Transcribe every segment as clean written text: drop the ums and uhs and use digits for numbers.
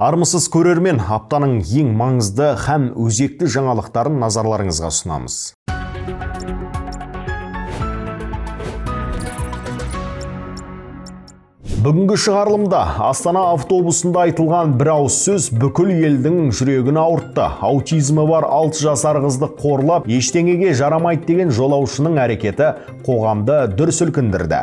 Армысыз көрермен, аптаның ең маңызды һәм өзекті жаңалықтарын назарларыңызға ұсынамыз. Бүгінгі шығарылымда Астана автобусында айтылған бір ауыз сөз бүкіл елдің жүрегін ауыртты. Аутизмі бар 6 жасар қызды қорлап, ештеңеге жарамайды деген жолаушының әрекеті қоғамды дүр сілкіндірді.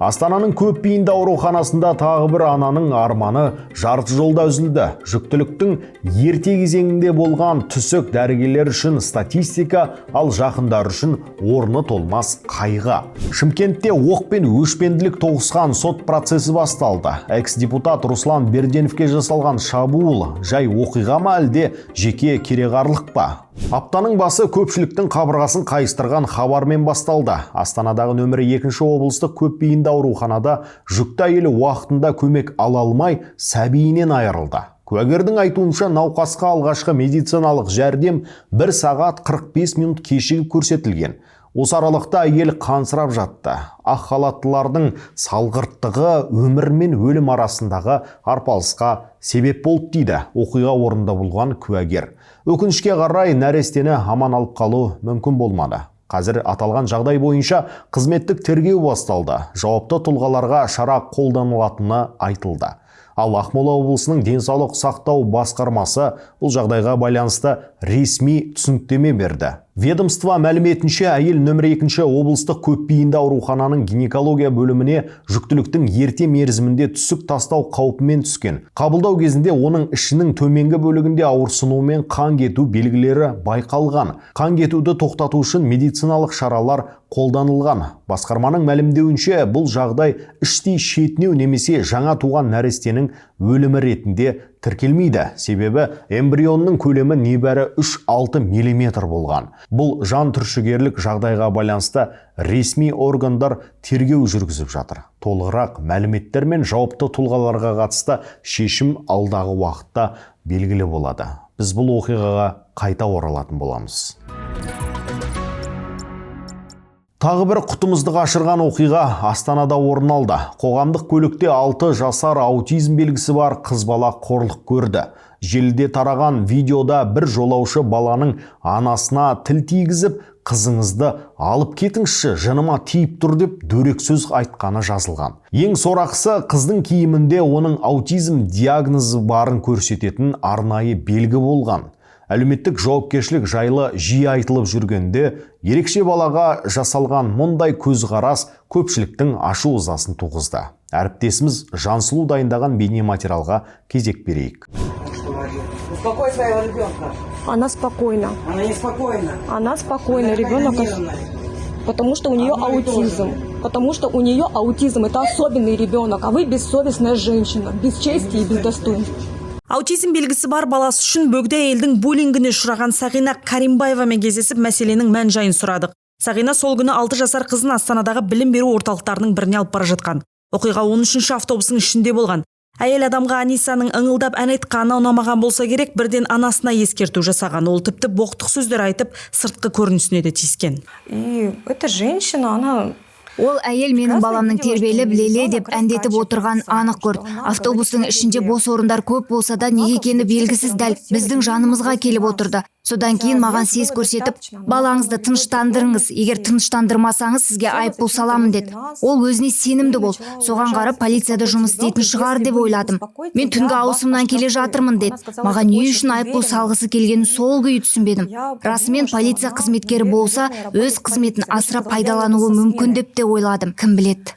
Астананың көп бейінді ауруханасында тағы бір ананың арманы жарты жолда үзілді. Жүктіліктің ерте кезеңінде болған түсік дәрігерлер үшін статистика, ал жақындар үшін орны толмас қайғы. Шымкентте оқ пен өшпенділік тоғысқан сот процесі басталды. Экс-депутат Руслан Берденовке жасалған шабуыл жай оқиға ма әлде жеке кереғарлық па? Аптаның басы көпшіліктің қабырғасын қайыстырған хабармен басталды. Астанадағы нөмірі 2 облыстық көп бейінді ауруханада жүкті әйел уақытында көмек ала алмай сәбиінен айырылды. Куәгердің айтуынша науқасқа алғашқы медициналық жәрдем 1 сағат 45 минут кешігіп көрсетілген. Осы аралықта әйел қансырап жатты. Ақ халаттылардың салғырттығы өмір мен өлім арасындағы арпалысқа себеп болды дейді оқиға орнында болған куәгер. Өкінішке қарай нәрестені аман алып қалу мүмкін болмады. Қазір аталған жағдай бойынша қызметтік тергеу басталды. Жауапты тұлғаларға шара қолданылатыны айтылды. Ал Ақмола облысының денсаулық сақтау басқармасы бұл жағдайға байланысты ресми түсініктеме берді. Ведомство мәліметінше әйел нөмір 2 облыстық көпбейінді аурухананың гинекология бөліміне жүктіліктің ерте мерзімінде түсік тастау қаупімен түскен. Қабылдау кезінде оның ішінің төменгі бөлігінде ауырсыну мен қан кету белгілері байқалған. Қан кетуді тоқтату үшін медициналық шаралар қолданылған. Басқарманың мәлімдеуінше бұл жағдай іштей шетінеу немесе жаңа туған нәрестенің өлімі ретінде тіркелмейді. Себебі эмбрионның көлемі небәрі 3-6 мм болған. Бұл жан түршігерлік жағдайға байланысты ресми органдар тергеу жүргізіп жатыр. Толығырақ мәліметтер мен жауапты тұлғаларға қатысты шешім алдағы уақытта белгілі болады. Біз бұл оқиғаға қайта оралатын боламыз. Тағы бір құтымызды қашырған оқиға Астанада орын алды. Қоғамдық көлікте 6 жасар аутизм белгісі бар қыз бала қорлық көрді. Желіде тараған видеода бір жолаушы баланың анасына тіл тигізіп, қызыңызды алып кетіңізші, жыныма тиіп тұр деп дөрекі сөз айтқаны жазылған. Ең сорақысы, қыздың киімінде оның аутизм диагнозы барын көрсететін арнайы белгі болған. Әлеуметтік жауапкершілік жайлы жиі айтылып жүргенде, ерекше балаға жасалған мұндай көзқарас көпшіліктің ашу-ызасын туғызды. Әріптесіміз Жансұлу дайындаған бейнематериалға кезек берейік. Успокой своего ребенка. Она спокойна. Она не спокойна. Она спокойна, ребенок, потому что у нее аутизм. Потому что у нее аутизм, это особенный ребенок, а вы бессовестная женщина, без чести и без достоинства. Аутизм белгісі бар баласы үшін бөгде әйелдің буллингіне ұшыраған Сағина Каримбаевамен кездесіп мәселенің мән-жайын сұрадық. Сағина сол күні 6 жасар қызын Астанадағы білім беру орталықтарының біріне алып бара жатқан. Оқиға 13-ші автобустың ішінде болған. Әйел адамға Анисаның ыңылдап ән айтқаны ұнамаған болса керек, бірден анасына ескерту жасаған. Ол тіпті боқтық сөздер айтып, сыртқы көрінісіне де тиіскен. И эта женщина, она... Ол әйел менің баламның тербелі білеле деп әндетіп отырған анық көрді. Автобустың ішінде бос орындар көп болса да неге екені белгісіз дәл біздің жанымызға келіп отырды. Содан кейін маған сес көрсетіп, балаңызды тыныштандырыңыз, егер тыныштандырмасаңыз сізге айыппұл саламын деді. Ол өзіне сенімді бол. Соған қарап полицияда жұмыс істейтін шығар деп ойладым. Мен түнгі ауысымнан келе жатырмын деді. Маған не үшін айыппұл салғысы келгенін сол күйі түсінбедім. Расымен полиция қызметкері болса, өз қызметін асыра пайдалануы мүмкін деп те ойладым. Кім біледі?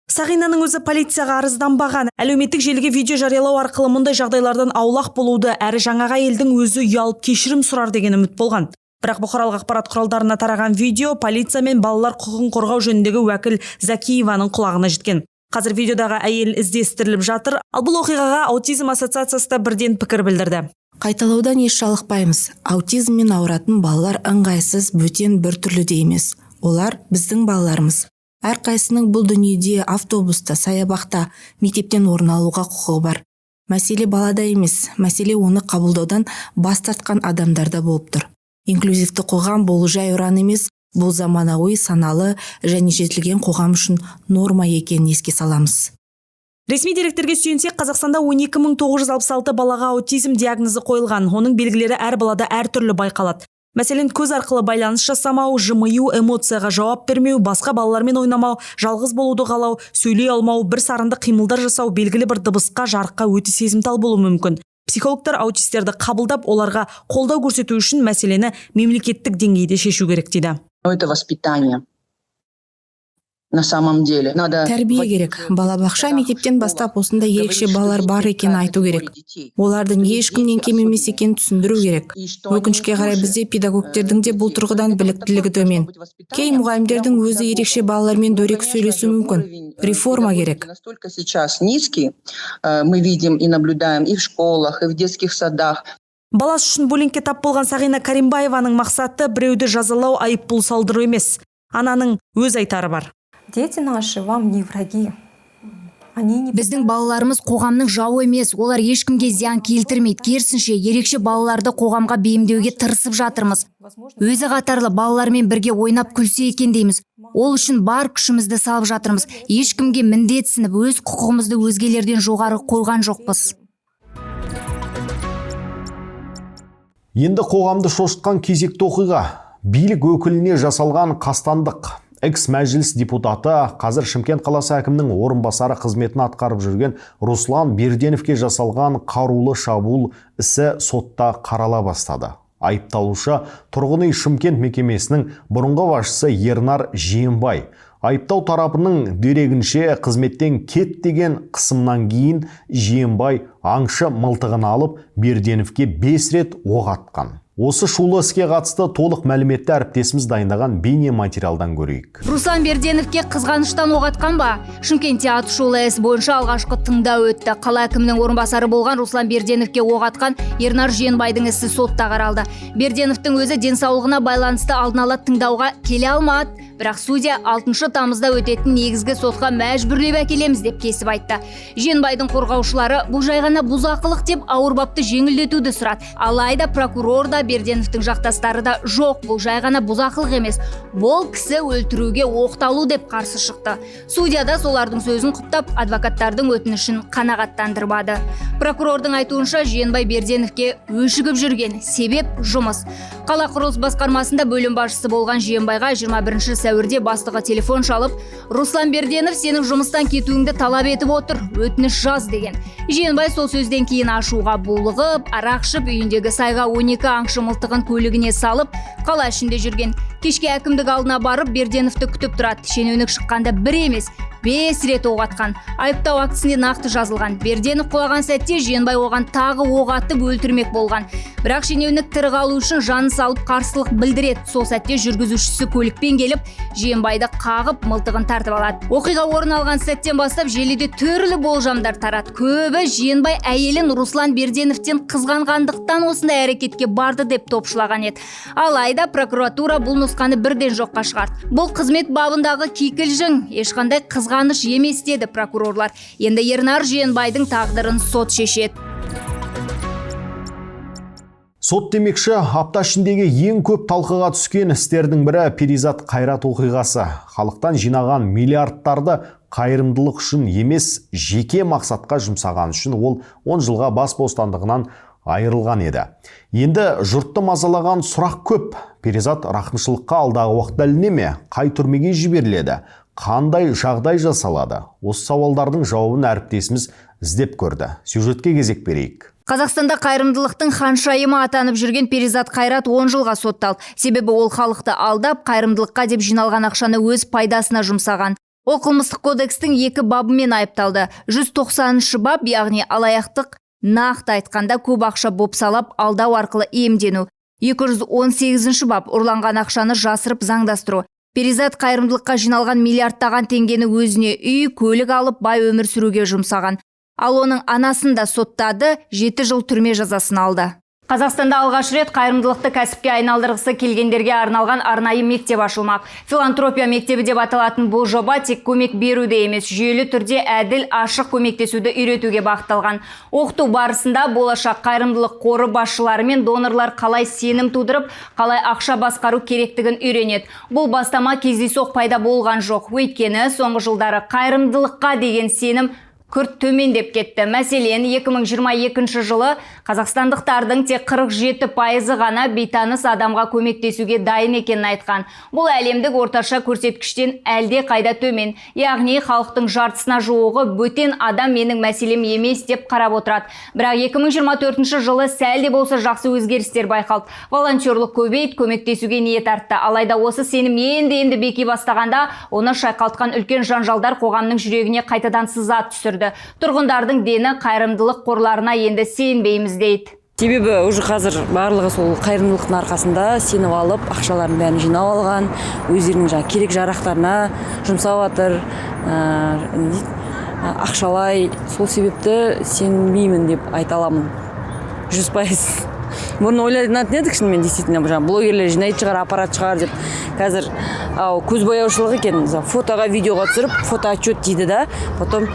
Сағинаның өзі полицияға арызданбаған. Әлеуметтік желіге видео жариялау арқылы мұндай жағдайлардан аулақ болуды, әрі жаңаға елдің өзі ұялып кешірім сұрар деген үміт болған. Бірақ бұқаралық ақпарат құралдарына тараған видео полиция мен балалар құқығын қорғау жөніндегі уәкіл Закиеваның құлағына жеткен. Қазір видеодағы әйел іздестіріліп жатыр. Ал бұл оқиғаға аутизм ассоциациясы да бірден пікір білдірді. Қайталаудан еш жалықпаймыз. Аутизммен ауыратын балалар ыңғайсыз, бөтен бір түрлі де емес. Олар біздің балаларымыз. Әрқайсының бұл дүниеде автобуста, саябақта, мектептен орын алуға құқығы бар. Мәселе балада емес, мәселе оны қабылдаудан бас тартқан адамдарда болып тұр. Инклюзивті қоғам болу жай ұран емес, бұл заманауи, саналы және жетілген қоғам үшін норма екенін еске саламыз. Ресми деректерге сүйенсек, Қазақстанда 12.966 балаға аутизм диагнозы қойылған. Оның белгілері әр балада әртүрлі байқалады. Мәселен, көз арқылы байланыс жасамау, жымию, эмоцияға жауап бермеу, басқа балалармен ойнамау, жалғыз болуды қалау, сөйлей алмау, бір сарынды қимылдар жасау, белгілі бір дыбысқа, жарыққа өте сезімтал болуы мүмкін. Психологтар аутистерді қабылдап, оларға қолдау көрсету үшін мәселені мемлекеттік деңгейде шешу керек дейді. Это воспитание. На самом деле надо Тәрбие керек. Балабақша мектептен бастап осындай ерекше балалар бар екенін айту керек. Олардың ешкімнен кем емес екенін түсіндіру керек. Өкінішке қарай бізде педагогтердің де бұл тұрғыдан біліктілігі төмен. Кей мұғалімдердің өзі ерекше балалармен дөрекі сөйлесу мүмкін. Реформа керек. Настолько сейчас низкий, мы видим и наблюдаем и в школах, и в детских садах. Баласы үшін буллингке тап болған Сағина Каримбаеваның мақсаты біреуді жазалау, айыппұл салдыру емес. Ананың өз айтары бар. Дети наши вам не враги. Они не... Біздің балаларымыз қоғамның жауы емес, олар ешкімге зиян келтірмейді. Керісінше, ерекше балаларды қоғамға бейімдеуге тырысып жатырмыз. Өзі қатарлы балалармен бірге ойнап күлсе екен дейміз. Ол үшін бар күшімізді салып жатырмыз. Ешкімге міндетсініп, өз құқығымызды өзгелерден жоғары қойған жоқпыз. Енді қоғамды шошытқан кезекті оқиға. Билік өкіліне жасалған қастандық. Экс-мәжіліс депутаты қазір Шымкент қаласы әкімінің орынбасары қызметін атқарып жүрген Руслан Берденовке жасалған қарулы шабуыл ісі сотта қарала бастады. Айыпталушы тұрғын үй Шымкент мекемесінің бұрынғы басшысы Ернар Жиенбай. Айыптау тарапының дерегінше қызметтен кет деген қысымнан кейін Жиенбай аңшы мылтығын алып Берденовке 5 рет оқ атқан. Осы шулы іске қатысты толық мәліметті әріптесіміз дайындаған бейне материалдан көрейік. Руслан Берденовке қызғаныштан оқ атқан ба? Шымкентте атышулы іс бойынша алғашқы тыңдау өтті. Қала әкімінің орынбасары болған Руслан Берденовке оқ атқан Ернар Жиенбайдың ісі сотта қаралды. Берденовтың өзі денсаулығына байланысты алдын ала тыңдауға келе алмады. Бірақ судья 6 тамызда өтетін негізгі сотқа мәжбүрлеп әкелеміз деп кесіп айтты. Жиенбайдың қорғаушылары бұл жай ғана бұзақылық деп ауыр бапты жеңілдетуді сұрады. Алайда прокурор да Берденовтың жақтастары да жоқ, бұл жай ғана бұзақылық емес. Бұл кісі өлтіруге оқталу деп қарсы шықты. Судья да солардың сөзін құптап, адвокаттардың өтінішін қанағаттандырмады. Прокурордың айтуынша Жиенбай Берденовке өшігіп жүрген себеп жұмыс. Қала құрылыс басқармасында бөлім басшысы болған Жиенбайға 21 сәуірде бастығы телефон шалып, Руслан Берденов сенің жұмыстан кетуіңді талап етіп отыр, өтініш жаз деген. Жиенбай сол сөзден кейін ашуға булығып, арақ ішіп, үйіндегі сайға 12 аңшы мылтығын көлігіне салып, қала ішінде жүрген. Кешке әкімдік алдына барып Берденовті күтіп тұрады. Шенеунік шыққанда бір емес, 5 рет оқ атқан. Айыптау актісінде нақты жазылған. Берденов құлаған сәтте Жиенбай оған тағы оқ атып өлтірмек болған. Бірақ шенеунік тірі қалу үшін жанын салып қарсылық білдіреді. Сол сәтте жүргізушісі көлікпен келіп, Жиенбайды қағып, мылтығын тартып алады. Оқиға орын алған сәттен бастап желіде түрлі болжамдар тарады. Көбі Жиенбай әйелін Руслан Берденовтен қызғанғандықтан осындай әрекетке барды деп топшылаған еді. Алайда прокуратура бұл нұсқаны бірден жоққа шығарды. Бұл қызмет бабындағы кикілжің, ешқандай қызғаныш емес деді прокурорлар. Енді Ернар Жиенбайдың тағдырын сот шешеді. Сот демекші, апта ішіндегі ең көп талқыға түскен істердің бірі Перизат Қайрат оқиғасы. Халықтан жинаған миллиардтарды қайырымдылық үшін емес, жеке мақсатқа жұмсаған үшін ол 10 жылға бас бостандығынан айырылған еді. Енді жұртты мазалаған сұрақ көп. Перизат рақымшылыққа алдағы уақытта іліне ме? Қай түрмеге жіберіледі? Қандай жағдай жасалады? Осы сауалдардың жауабын әріптесіміз іздеп көрді. Сюжетке кезек берейік. Қазақстанда қайырымдылықтың ханшайымы атанып жүрген Перизат Қайрат 10 жылға сотталды. Себебі ол халықты алдап, қайырымдылыққа деп жиналған ақшаны өз пайдасына жұмсаған. Ол қылмыстық кодекстің 2 бабымен айыпталды. 190 бап, яғни алаяқтық, нақты айтқанда көп ақша бопсалап алдау арқылы иемдену. 218 бап, ұрланған ақшаны жасырып заңдастыру. Перизат қайырымдылыққа жиналған миллиардтаған теңгені өзіне үй, көлік алып бай өмір сүруге жұмсаған. Ал оның анасын да соттады, 7 жыл түрме жазасын алды. Қазақстанда алғаш рет қайырымдылықты кәсіпке айналдырғысы келгендерге арналған арнайы мектеп ашылмақ. Филантропия мектебі деп аталатын бұл жоба тек көмек беруде емес, жүйелі түрде әділ, ашық көмектесуді үйретуге бағытталған. Оқыту барысында болашақ қайырымдылық қоры басшылары мен донорлар қалай сенім тудырып, қалай ақша басқару керектігін үйренеді. Бұл бастама кездейсоқ пайда болған жоқ. Өйткені соңғы жылдары қайырымдылыққа деген сенім күрт төмендеп кетті. Мәселен, 2022 жылы қазақстандықтардың тек 47% ғана бейтаныс адамға көмектесуге дайын екенін айтқан. Бұл әлемдік орташа көрсеткіштен әлде қайда төмен. Яғни халықтың жартысына жуығы бөтен адам менің мәселем емес деп қарап отырады. Бірақ 2024 жылы сәлде болса жақсы өзгерістер байқалды. Волонтерлық көбейіп, көмектесуге ниет артты. Алайда осы сенім енді беки бастағанда, оны шайқалтқан үлкен жанжалдар қоғамның жүрегіне қайтадан сыза түсірді. Тұрғындардың дені қайырымдылық қорларына енді сенбейміз дейді. Себебі уже қазір барлығы сол қайырымдылықтың арқасында сеніп алып, ақшаларын бәрін жинап алған, өздерінің керек жарақтарына жұмсап жатыр, ақшалай. Сол себепті сенбеймін деп айта аламын. 100%. Бұрын ойлайтын едік шынымен, действительно, блогерлер жинайды шығар, аппарат шығар деп. Қазір көзбояушылық екен, фотоға, видеоға түсіріп, фотоотчет дейді да, потом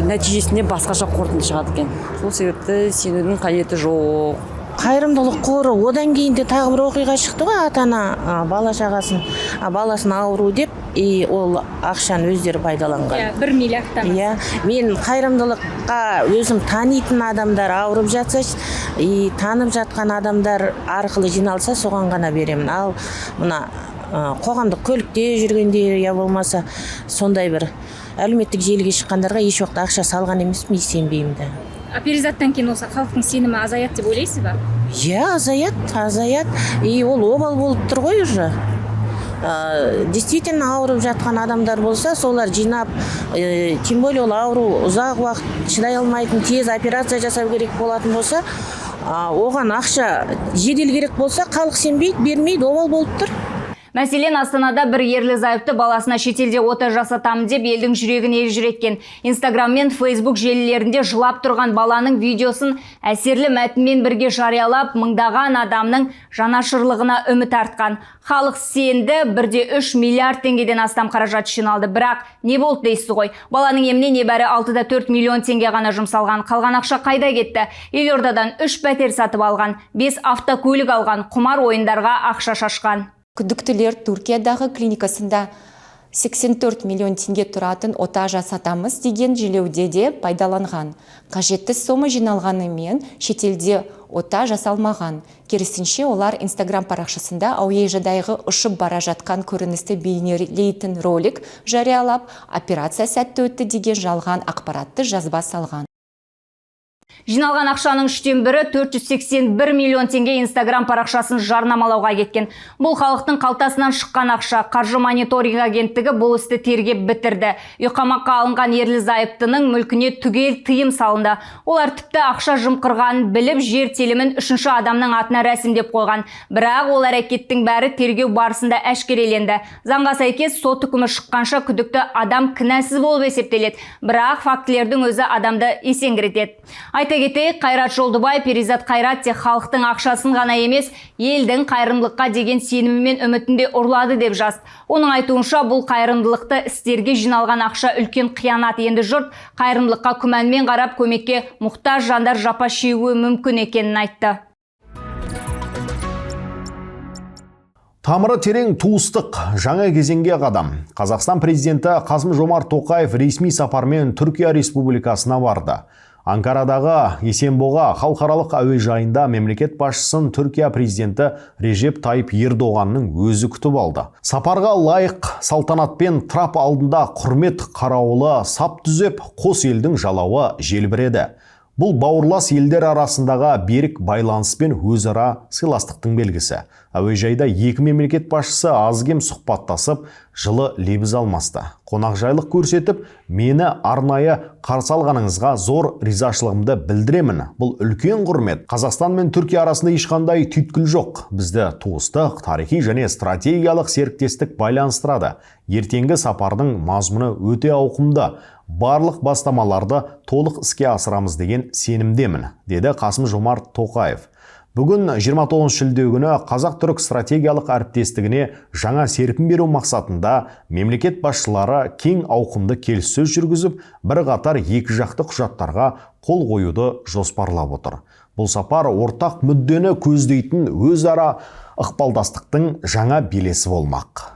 нәтижесінде басқаша қорытынды шығады екен. Сол себепті сенудің қажеті жоқ. Қайырымдылық қоры, одан кейін де тағы бір оқиға шықты ғой, ата-ана бала баласын ауру деп, ол ақшаны өздері пайдаланған. 1 миллиардтан. Мен қайырымдылыққа өзім танитын адамдар ауырып жатса, танып жатқан адамдар арқылы жиналса, соған ғана беремін. Ал мына қоғамдық көлікте жүргенде, я болмаса сондай бір әлеуметтік желіге шыққандарға еш уақытта ақша салған емеспін, сенбеймін де. Перизаттан кейін осы халықтың сенімі азаяды деп ойлайсыз ба? Азаят. Ол обал болып тұр ғой уже. Действительно ауырып жатқан адамдар болса, солар жинап, тем более ол ауру ұзақ уақыт шыдай алмайтын, тез операция жасау керек болатын болса, оған ақша жедел керек болса, халық сенбейді, бермейді, обал болып тұр. Мәселен, Астанада бір ерлі зайыпты баласына шетелде ота жасатамын деп елдің жүрегін елжіреткен. Инстаграм мен Фейсбук желілерінде жылап тұрған баланың видеосын әсерлі мәтінмен бірге жариялап, мыңдаған адамның жанашырлығына үміт артқан. Халық сенді, 1,3 миллиард теңгеден астам қаражат жиналды. Бірақ не болды дейсіз ғой? Баланың еміне небәрі 6,4 миллион теңге ғана жұмсалған. Қалған ақша қайда кетті? Елордадан 3 пәтер сатып алған, 5 автокөлік алған, құмар ойындарға ақша шашқан. Күдіктілер Түркиядағы клиникасында 84 миллион теңге тұратын ота жасатамыз деген желеуде де пайдаланған. Қажетті сома жиналғанымен шетелде ота жасалмаған. Керісінше олар Инстаграм парақшасында әуежайдағы ұшып бара жатқан көріністі бейнелейтін ролик жариялап, операция сәтті өтті деген жалған ақпаратты жазба салған. Жиналған ақшаның 1/3 481 миллион теңге Инстаграм парақшасын жарнамалауға кеткен. Бұл халықтың қалтасынан шыққан ақша. Қаржы мониторинг агенттігі бұл істі тергеп бітірді. Үйқамаққа алынған ерлі зайыптының мүлкіне түгел тыйым салынды. Олар тіпті ақша жымқырғанын біліп, жер телімін 3-ші адамның атына рәсімдеп қойған. Бірақ ол әрекеттің бәрі тергеу барысында әшкереленді. Заңға сәйкес сот үкімі шыққанша күдікті адам кінәсіз болып есептеледі. Бірақ фактілердің өзі адамды есеңгіретеді. Айта кетейік, Қайрат Жолдыбай, Перизат Қайрат те халықтың ақшасын ғана емес, елдің қайырымдылыққа деген сенімі мен үмітінде ұрлады деп жазды. Оның айтуынша, бұл қайырымдылықты істерге жиналған ақша үлкен қиянат. Енді жұрт қайырымдылыққа күмәнмен қарап, көмекке мұқтаж жандар жапа шегуі мүмкін екенін айтты. Тамыры терең туыстық жаңа кезеңге қадам. Қазақстан президенті Қасым-Жомарт Тоқаев ресми сапармен Түркия Республикасына барды. Анкарадағы Есенбоға халықаралық әуежайында мемлекет басшысын Түркия президенті Режеп Тайып Ердоғанның өзі күтіп алды. Сапарға лайық салтанатпен трап алдында құрмет қарауылы сап түзеп, қос елдің жалауы желбіреді. Бұл бауырлас елдер арасындағы берік байланыс пен өзара сыйластықтың белгісі. Әуежайда екі мемлекет басшысы аз-кем сұхбаттасып, жылы лебіз алмасты. Қонақжайлық көрсетіп, мені арнайы қарсы алғаныңызға зор ризашылығымды білдіремін. Бұл үлкен құрмет. Қазақстан мен Түркия арасында ешқандай түйткіл жоқ. Бізді туыстық, тарихи және стратегиялық серіктестік байланыстырады. Ертеңгі сапардың мазмұны өте ауқымды. Барлық бастамаларды толық іске асырамыз деген сенімдемін, деді Қасым-Жомарт Тоқаев. Бүгін 29 шілде күні Қазақ-Түрік стратегиялық әріптестігіне жаңа серпін беру мақсатында мемлекет басшылары кең ауқымды келіссөз жүргізіп, бірқатар екі жақты құжаттарға қол қоюды жоспарлап отыр. Бұл сапар ортақ мүддені көздейтін өзара ықпалдастықтың жаңа белесі болмақ.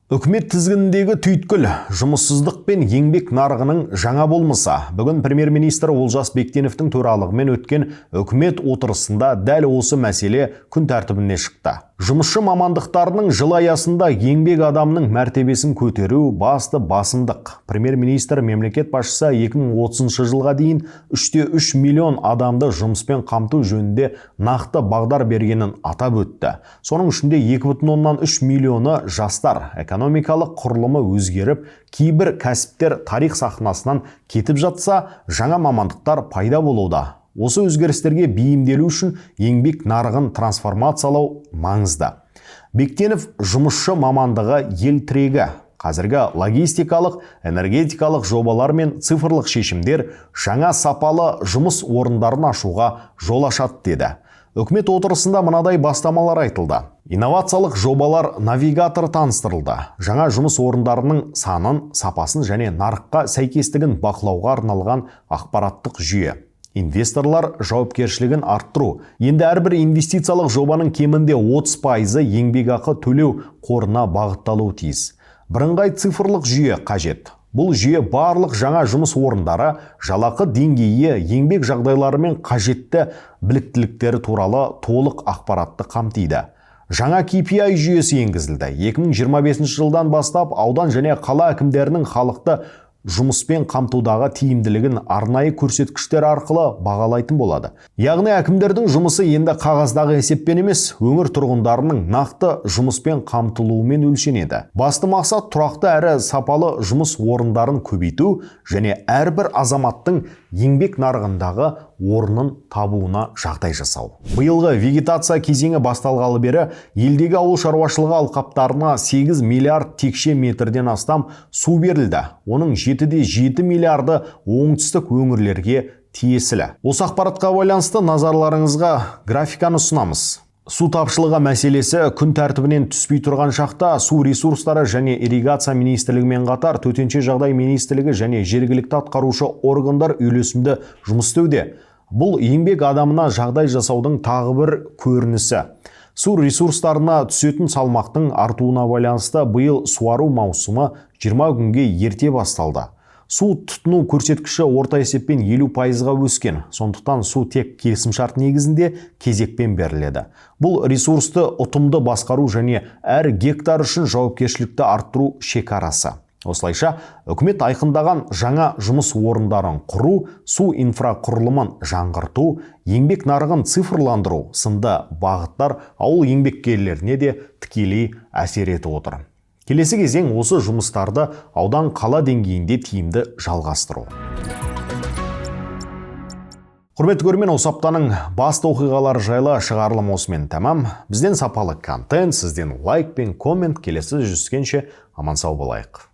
Үкімет тізгініндегі түйткіл, жұмыссыздық пен еңбек нарығының жаңа болмысы. Бүгін премьер-министр Олжас Бектеновтің төрағалығымен өткен үкімет отырысында дәл осы мәселе күн тәртібіне шықты. Жұмысшы мамандықтарының жыл аясында еңбек адамның мәртебесін көтеру басты басымдық. Премьер-министр мемлекет басшысы 2030 жылға дейін 3,3 миллион адамды жұмыспен қамту жөнінде нақты бағдар бергенін атап өтті. Соның ішінде 2,3 миллионы жастар. Экономикалық құрылымы өзгеріп, кейбір кәсіптер тарих сахнасынан кетіп жатса, жаңа мамандықтар пайда болуда. Осы өзгерістерге бейімделу үшін еңбек нарығын трансформациялау маңызды. Бектенов жұмысшы мамандығы ел тірегі. Қазіргі логистикалық, энергетикалық жобалар мен цифрлық шешімдер жаңа сапалы жұмыс орындарын ашуға жол ашады деді. Үкімет отырысында мынадай бастамалар айтылды. Инновациялық жобалар навигатор таныстырылды. Жаңа жұмыс орындарының санын, сапасын және нарыққа сәйкестігін бақылауға арналған ақпараттық жүйе. Инвесторлар жауапкершілігін арттыру. Енді әрбір инвестициялық жобаның кемінде 30% еңбекақы төлеу қорына бағытталуы тиіс. Бірыңғай цифрлық жүйе қажет. Бұл жүйе барлық жаңа жұмыс орындары, жалақы деңгейі, еңбек жағдайлары мен қажетті біліктіліктері туралы толық ақпаратты қамтиды. Жаңа KPI жүйесі енгізілді. 2025 жылдан бастап аудан және қала әкімдерінің халықты жұмыспен қамтудағы тиімділігін арнайы көрсеткіштер арқылы бағалайтын болады. Яғни әкімдердің жұмысы енді қағаздағы есеппен емес, өңір тұрғындарының нақты жұмыспен қамтылуымен өлшенеді. Басты мақсат тұрақты әрі сапалы жұмыс орындарын көбейту және әрбір азаматтың еңбек нарығындағы орнын табуына жағдай жасау. Биылғы вегетация кезеңі басталғалы бері елдегі ауыл шаруашылығы алқаптарына 8 миллиард текше метрден астам су берілді. Оның 7,7 миллиарды оңтүстік өңірлерге тиесілі. Осы ақпаратқа байланысты назарларыңызға графиканы ұсынамыз. Су тапшылығы мәселесі күн тәртібінен түспей тұрған шақта су ресурстары және ирригация министрлігімен қатар төтенше жағдай министрлігі және жергілікті атқарушы органдар үйлесімді жұмыс істеуде. Бұл еңбек адамына жағдай жасаудың тағы бір көрінісі. Су ресурстарына түсетін салмақтың артуына байланысты биыл суару маусымы 20 күнге ерте басталды. Су тұтыну көрсеткіші орта есеппен 50%-ға өскен. Сондықтан су тек келісімшарт негізінде кезекпен беріледі. Бұл ресурсты ұтымды басқару және әр гектар үшін жауапкершілікті арттыру шекарасы. Осылайша, үкімет айқындаған жаңа жұмыс орындарын құру, су инфрақұрылымын жаңғырту, еңбек нарығын цифрландыру сынды бағыттар ауыл еңбеккерлеріне де тікелей әсер етіп отыр. Келесі кезең осы жұмыстарды аудан қала деңгейінде тиімді жалғастыру. Құрметті көрермен, осы аптаның басты оқиғалары жайлы шығарылым осымен тәмам. Бізден сапалы контент, сізден лайк пен коммент. Келесі жүздескенше аман сау болайық.